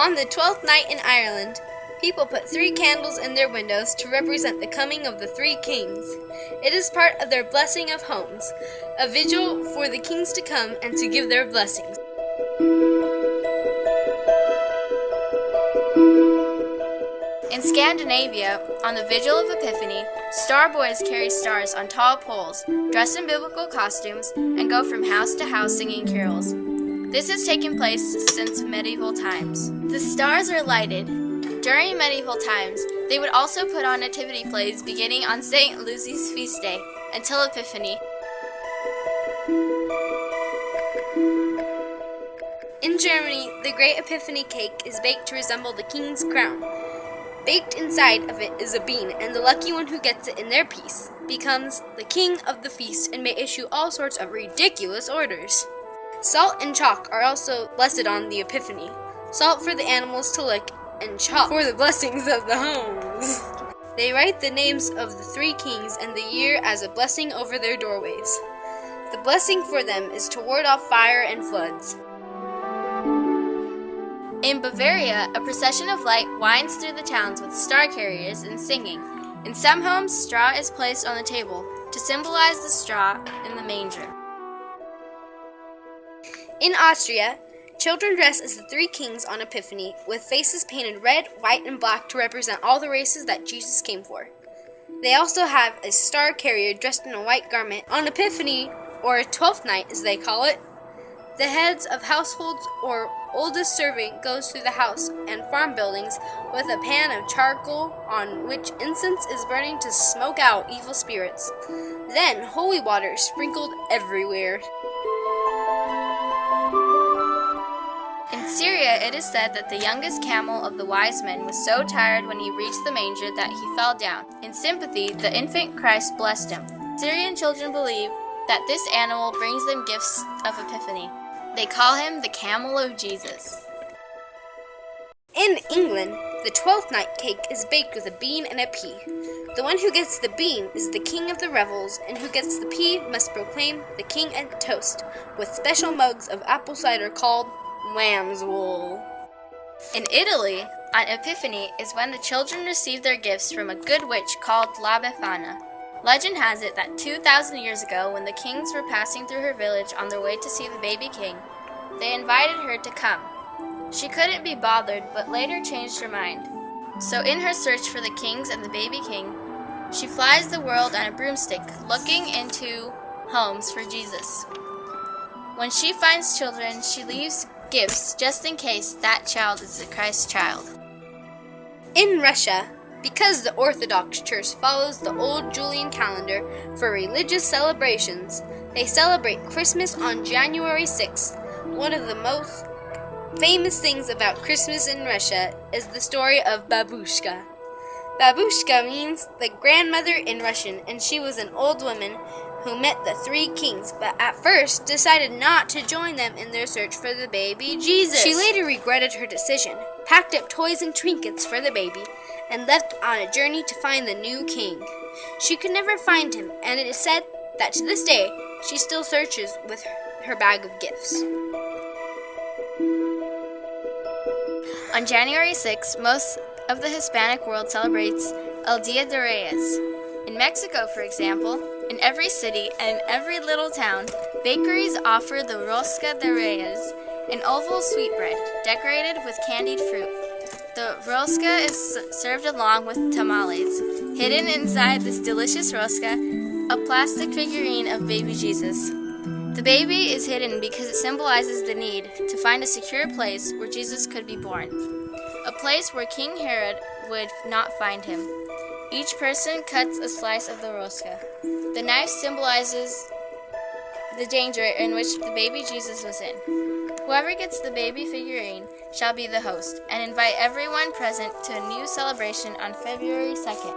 On the 12th night in Ireland, people put 3 candles in their windows to represent the coming of the 3 kings. It is part of their blessing of homes, a vigil for the kings to come and to give their blessings. In Scandinavia, on the Vigil of Epiphany, star boys carry stars on tall poles, dress in biblical costumes, and go from house to house singing carols. This has taken place since medieval times. The stars are lighted. During medieval times, they would also put on nativity plays beginning on St. Lucy's feast day until Epiphany. In Germany, the Great Epiphany cake is baked to resemble the king's crown. Baked inside of it is a bean, and the lucky one who gets it in their piece becomes the king of the feast and may issue all sorts of ridiculous orders. Salt and chalk are also blessed on the Epiphany. Salt for the animals to lick, and chalk for the blessings of the homes. They write the names of the 3 kings and the year as a blessing over their doorways. The blessing for them is to ward off fire and floods. In Bavaria, a procession of light winds through the towns with star carriers and singing. In some homes, straw is placed on the table to symbolize the straw in the manger. In Austria, children dress as the 3 kings on Epiphany, with faces painted red, white, and black to represent all the races that Jesus came for. They also have a star carrier dressed in a white garment. On Epiphany, or 12th night as they call it, the heads of households or oldest servant goes through the house and farm buildings with a pan of charcoal on which incense is burning to smoke out evil spirits. Then holy water is sprinkled everywhere. In Syria, it is said that the youngest camel of the wise men was so tired when he reached the manger that he fell down. In sympathy, the infant Christ blessed him. Syrian children believe that this animal brings them gifts of Epiphany. They call him the camel of Jesus. In England, the 12th night cake is baked with a bean and a pea. The one who gets the bean is the king of the revels, and who gets the pea must proclaim the king a toast with special mugs of apple cider called lamb's wool. In Italy, on Epiphany is when the children receive their gifts from a good witch called La Befana. Legend has it that 2,000 years ago, when the kings were passing through her village on their way to see the baby king, they invited her to come. She couldn't be bothered, but later changed her mind. So in her search for the kings and the baby king, she flies the world on a broomstick, looking into homes for Jesus. When she finds children, she leaves gifts just in case that child is the Christ child. In Russia, because the Orthodox Church follows the old Julian calendar for religious celebrations, they celebrate Christmas on January 6th. One of the most famous things about Christmas in Russia is the story of Babushka. Babushka means the grandmother in Russian, and she was an old woman who met the 3 kings, but at first decided not to join them in their search for the baby Jesus. She later regretted her decision, packed up toys and trinkets for the baby, and left on a journey to find the new king. She could never find him, and it is said that to this day, she still searches with her bag of gifts. On January 6, most of the Hispanic world celebrates El Dia de Reyes. In Mexico, for example, in every city and in every little town, bakeries offer the Rosca de Reyes, an oval sweetbread decorated with candied fruit. The rosca is served along with tamales. Hidden inside this delicious rosca, a plastic figurine of baby Jesus. The baby is hidden because it symbolizes the need to find a secure place where Jesus could be born, a place where King Herod would not find him. Each person cuts a slice of the rosca. The knife symbolizes the danger in which the baby Jesus was in. Whoever gets the baby figurine shall be the host, and invite everyone present to a new celebration on February 2nd.